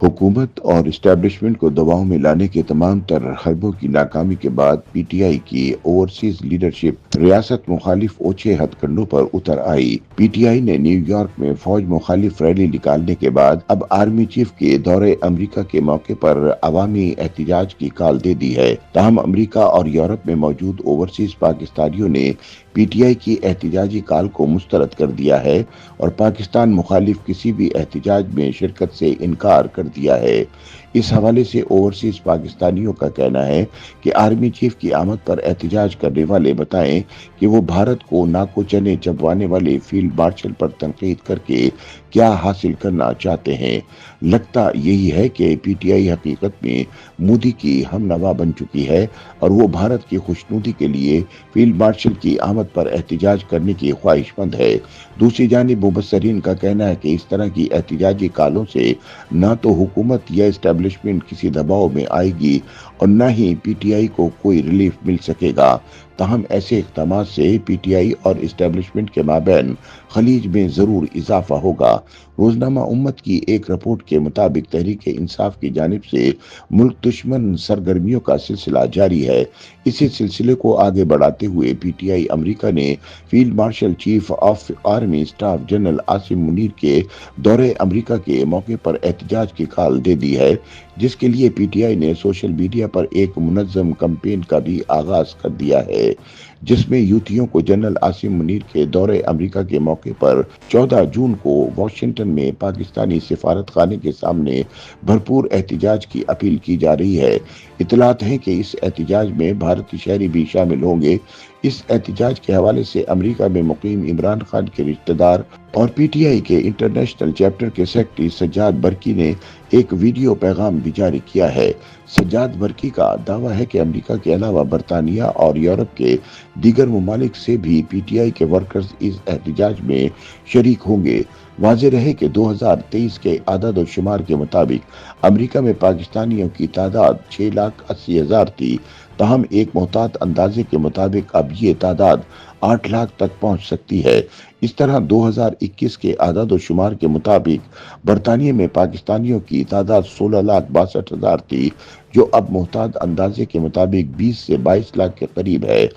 हुकूमत और इस्टेब्लिशमेंट को दबाव में लाने के तमाम तर हरबों की नाकामी के बाद पीटीआई की ओवरसीज लीडरशिप रियासत मुखालिफ ओछे हथकंडों पर उतर आई। पीटीआई ने न्यूयॉर्क में फौज मुखालिफ रैली निकालने के बाद अब आर्मी चीफ के दौरे अमेरिका के मौके पर अवामी एहतजाज की कॉल दे दी है। ताहम अमेरिका और यूरोप में मौजूद ओवरसीज पाकिस्तानियों ने पीटीआई की एहतजाजी कॉल को मुस्तरद कर दिया है और पाकिस्तान मुखालिफ किसी भी एहतजाज में शिरकत से इनकार कर दिया है। इस हवाले से ओवरसीज पाकिस्तानियों का कहना है कि आर्मी चीफ की आमद पर एहतजाज करने वाले बताएं कि वो भारत को नाको चने चबवाने वाले फील्ड मार्शल पर तनकीद करके क्या हासिल करना चाहते हैं। लगता यही है कि पीटीआई हकीकत में मोदी की हमनवा बन चुकी है और वो भारत की खुशनुदी के लिए फील्ड मार्शल की आमद पर एहतजाज करने की ख्वाहिशमंद है। दूसरी जानिब मुबस्सरीन का कहना है कि इस तरह की एहतजाजी कालों से न तो हुकूमत या एस्टेब्लिशमेंट किसी दबाव में आएगी और न ही पीटीआई को कोई रिलीफ मिल सकेगा। ताहम ऐसे इक़दामात से पीटीआई और एस्टेब्लिशमेंट के माबैन खलीज में जरूर इजाफा होगा। रोजनामा उम्मत की एक रिपोर्ट के मुताबिक तहरीक इंसाफ की जानिब से मुल्क दुश्मन सरगर्मियों का सिलसिला जारी है। इसी सिलसिले को आगे बढ़ाते हुए पीटीआई अमेरिका ने field marshal chief of army staff general Asim Munir के दौरे अमेरिका के मौके पर एहतजाज की कॉल दे दी है, जिसके लिए पीटीआई ने सोशल मीडिया पर एक मुनज़्ज़म कैंपेन का भी आगाज कर दिया है, जिसमें यूथियों को जनरल आसिम मुनीर के दौरे अमेरिका के मौके पर 14 जून को वाशिंगटन में पाकिस्तानी सिफारत खाने के सामने भरपूर एहतजाज की अपील की जा रही है। इतलात है कि इस एहतजाज में भारतीय शहरी भी शामिल होंगे। इस एहतजाज के हवाले से अमेरिका में मुकीम इमरान खान के रिश्तेदार और पीटीआई के इंटरनेशनल चैप्टर के सेक्रेटरी सज्जाद बरकी ने एक वीडियो पैगाम भी जारी किया है। सज्जाद बरकी का दावा है कि अमेरिका के अलावा बरतानिया और यूरोप के दीगर ममालिक से भी पीटीआई के वर्कर्स इस एहतजाज में शरीक होंगे। वाज़ेह रहे कि 2023 के आदाद शुमार के मुताबिक अमेरिका में पाकिस्तानियों की तादाद 6,80,000 थी। ताहम एक मोहतात अंदाजे के मुताबिक अब ये तादाद 8 लाख तक पहुंच सकती है। इस तरह 2021 के आदाद शुमार के मुताबिक बरतानिया में पाकिस्तानियों की तादाद 16,62,000 थी, जो अब मोहतात अंदाजे के मुताबिक 20 से 22 लाख के करीब है।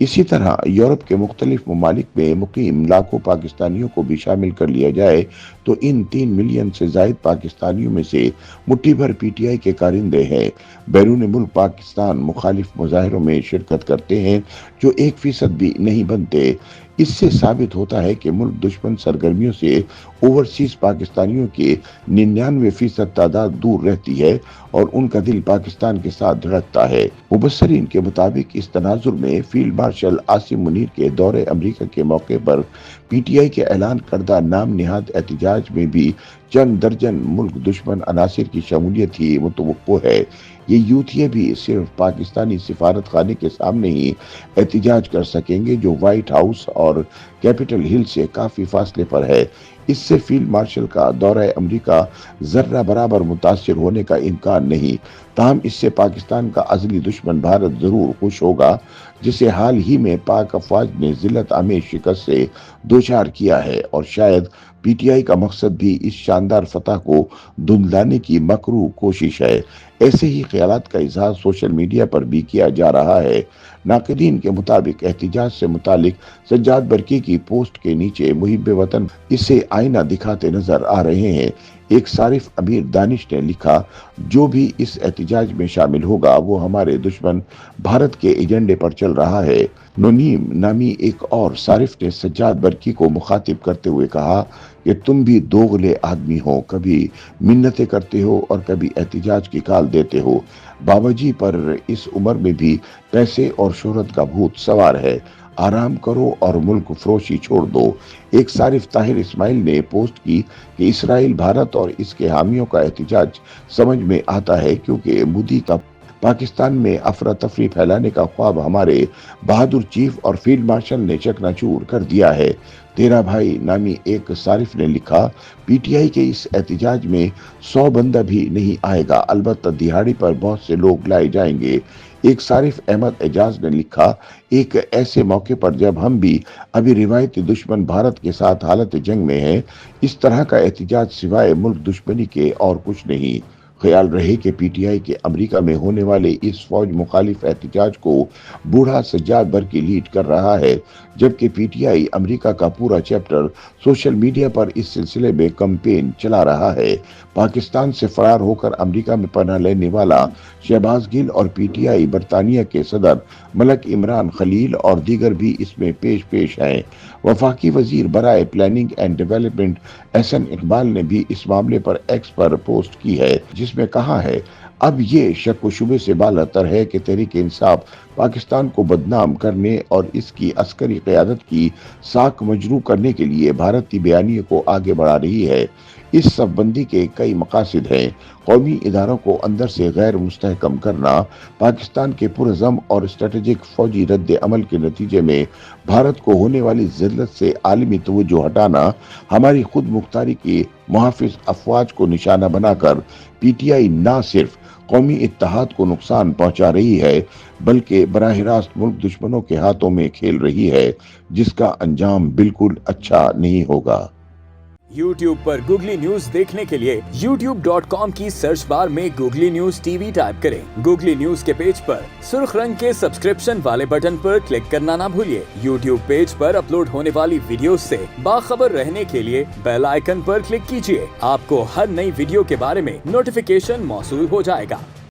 इसी तरह यूरोप के मुख्तलिफ ममालिक में मुकीम लाखों पाकिस्तानियों को भी शामिल कर लिया जाए तो इन 3 मिलियन से जायद पाकिस्तानियों में से मुट्ठी भर पीटीआई के कारिंदे हैं। बैरून मुल्क पाकिस्तान मुखालिफ मुजाहिरों में शिरकत करते हैं, जो 1% भी नहीं बनते। इससे साबित होता है कि मुल्क दुश्मन सरगर्मियों से ओवरसीज पाकिस्तानियों के 99% तादाद दूर रहती है और उनका दिल पाकिस्तान के साथ धड़कता है। मुबस्सरीन के मुताबिक इस तनाजुर में फील्ड मार्शल आसिम मुनीर के दौरे अमेरिका के मौके पर पीटीआई के ऐलान करदा नाम निहाद एहतजाज में भी चंद दर्जन मुल्क दुश्मन अनासिर की शमूलियत ही मुतवक्को है। ये यूथिये भी सिर्फ पाकिस्तानी सिफारत खाने के सामने ही एहतजाज कर सकेंगे, जो व्हाइट हाउस और कैपिटल हिल से काफी फासले पर है। इससे फील्ड मार्शल का दौरा अमेरिका जर्रा बराबर मुतासिर होने का इम्कान नहीं। ताहम इससे पाकिस्तान का अजली दुश्मन भारत जरूर खुश होगा, जिसे हाल ही में पाक अफवाज ने जिल्लत आमेज शिकस्त से दोचार किया है और शायद पीटीआई का मकसद भी इस शानदार फतह को धुंधलाने की मकरू कोशिश है। ऐसे ही ख्यालात का इजहार सोशल मीडिया पर भी किया जा रहा है। नाक़दीन के मुताबिक एहतजाज से मुतालिक सज्जाद बरकी की पोस्ट के नीचे मुहिब वतन इसे आईना दिखाते नजर आ रहे हैं। एक सारिफ अमीर दानिश ने लिखा, जो भी इस एहतजाज में शामिल होगा वो हमारे दुश्मन भारत के एजेंडे पर चल रहा है। नोनीम नामी एक और सारिफ ने सज्जाद बरकी को मुखातिब करते हुए कहा कि तुम भी दोगले आदमी हो, कभी मिन्नतें करते हो और कभी एहतजाज की काल देते हो। बाबाजी पर इस उम्र में भी पैसे और शोहरत का भूत सवार है। आराम करो और मुल्क फरोशी छोड़ दो। एक सारिफ ताहिर इस्माइल ने पोस्ट की कि इसराइल भारत और इसके हामियों का एहतजाज समझ में आता है, क्योंकि मोदी का पाकिस्तान में अफरा तफरी फैलाने का ख्वाब हमारे बहादुर चीफ और फील्ड मार्शल ने चकनाचूर कर दिया है। तेरा भाई नामी एक सारिफ ने लिखा, पीटीआई के इस एहतजाज में 100 बंदा भी नहीं आएगा, अलबत्ता दिहाड़ी पर बहुत से लोग लाए जाएंगे। ایک صارف احمد اعجاز نے لکھا، ایک ایسے موقع پر جب ہم بھی ابھی روایتی دشمن بھارت کے ساتھ حالت جنگ میں ہیں، اس طرح کا احتجاج سوائے ملک دشمنی کے اور کچھ نہیں۔ خیال رہے کہ پی ٹی آئی کے امریکہ میں ہونے والے اس فوج مخالف احتجاج کو بوڑھا سجاد برقی لیڈ کر رہا ہے، جبکہ پی ٹی آئی امریکہ کا پورا چیپٹر سوشل میڈیا پر اس سلسلے میں کمپین چلا رہا ہے۔ پاکستان سے فرار ہو کر امریکہ میں پناہ لینے والا شہباز گل اور پی ٹی آئی برطانیہ کے صدر ملک عمران خلیل اور دیگر بھی اس میں پیش ہیں۔ وفاقی وزیر برائے planning and development Ahsan Iqbal نے بھی اس معاملے پر ایکس پر پوسٹ کی ہے، جس میں کہا ہے، اب یہ شک و شبے سے بالاتر ہے کہ تحریک انصاف پاکستان کو بدنام کرنے اور اس کی عسکری قیادت کی ساکھ مجروح کرنے کے لیے بھارتی بیانیے کو آگے بڑھا رہی ہے۔ اس صف بندی کے کئی مقاصد ہیں۔ قومی اداروں کو اندر سے غیر مستحکم کرنا، پاکستان کے پرعزم اور اسٹریٹجک فوجی رد عمل کے نتیجے میں بھارت کو ہونے والی ذلت سے عالمی توجہ ہٹانا، ہماری خود مختاری کی محافظ افواج کو نشانہ بنا کر پی ٹی آئی نہ صرف قومی اتحاد کو نقصان پہنچا رہی ہے بلکہ براہ راست ملک دشمنوں کے ہاتھوں میں کھیل رہی ہے، جس کا انجام بالکل اچھا نہیں ہوگا۔ YouTube پر گوگلی نیوز دیکھنے کے لیے youtube.com کی سرچ بار میں googly news T V type کریں۔ گوگلی نیوز کے پیج پر سرخ رنگ کے سبسکرپشن والے بٹن پر کلک کرنا نہ بھولیے۔ YouTube پیج پر اپلوڈ ہونے والی ویڈیوز سے باخبر رہنے کے لیے بیل آئیکن پر کلک کیجیے۔ آپ کو ہر نئی ویڈیو کے بارے میں نوٹیفیکیشن موصول ہو جائے گا۔